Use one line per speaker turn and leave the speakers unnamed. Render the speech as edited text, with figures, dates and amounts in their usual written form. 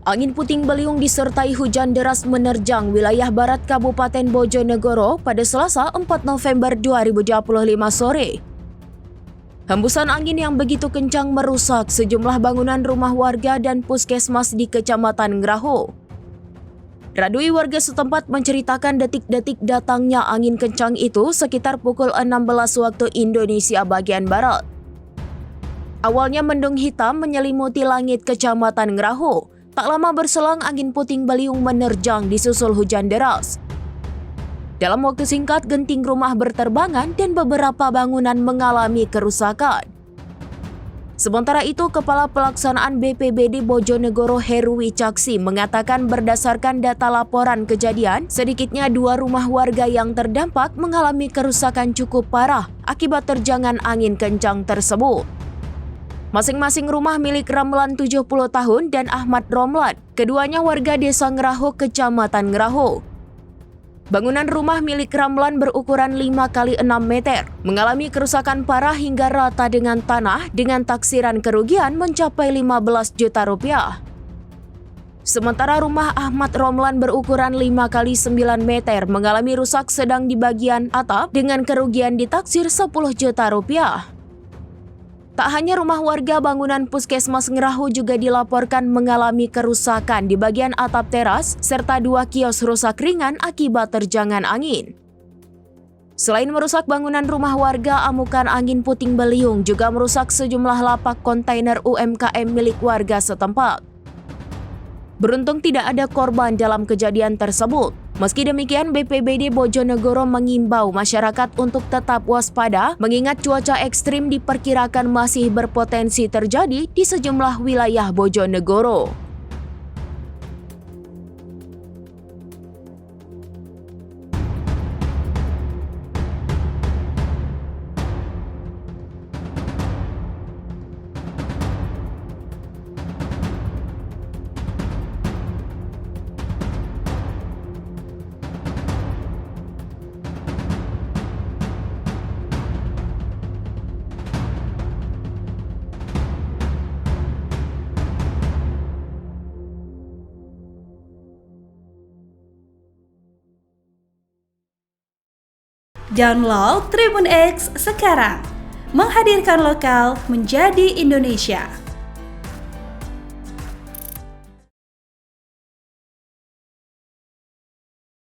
Angin puting beliung disertai hujan deras menerjang wilayah barat Kabupaten Bojonegoro pada Selasa 4 November 2025 sore. Hembusan angin yang begitu kencang merusak sejumlah bangunan rumah warga dan puskesmas di Kecamatan Ngraho. Radui warga setempat menceritakan detik-detik datangnya angin kencang itu sekitar pukul 16 waktu Indonesia bagian Barat. Awalnya mendung hitam menyelimuti langit Kecamatan Ngraho. Tak lama berselang angin puting beliung menerjang disusul hujan deras. Dalam waktu singkat genting rumah berterbangan dan beberapa bangunan mengalami kerusakan. Sementara itu, Kepala Pelaksanaan BPBD Bojonegoro Heru Wicaksono mengatakan berdasarkan data laporan kejadian, sedikitnya 2 rumah warga yang terdampak mengalami kerusakan cukup parah akibat terjangan angin kencang tersebut. Masing-masing rumah milik Ramlan 70 tahun dan Ahmad Romlan, keduanya warga desa Ngraho, Kecamatan Ngraho. Bangunan rumah milik Ramlan berukuran 5 x 6 meter, mengalami kerusakan parah hingga rata dengan tanah dengan taksiran kerugian mencapai 15 juta rupiah. Sementara rumah Ahmad Romlan berukuran 5 x 9 meter mengalami rusak sedang di bagian atap dengan kerugian ditaksir 10 juta rupiah. Tak hanya rumah warga, bangunan puskesmas Ngraho juga dilaporkan mengalami kerusakan di bagian atap teras serta 2 kios rusak ringan akibat terjangan angin. Selain merusak bangunan rumah warga, amukan angin puting beliung juga merusak sejumlah lapak kontainer UMKM milik warga setempat. Beruntung tidak ada korban dalam kejadian tersebut. Meski demikian, BPBD Bojonegoro mengimbau masyarakat untuk tetap waspada mengingat cuaca ekstrim diperkirakan masih berpotensi terjadi di sejumlah wilayah Bojonegoro.
Download Tribun X sekarang, menghadirkan lokal menjadi Indonesia.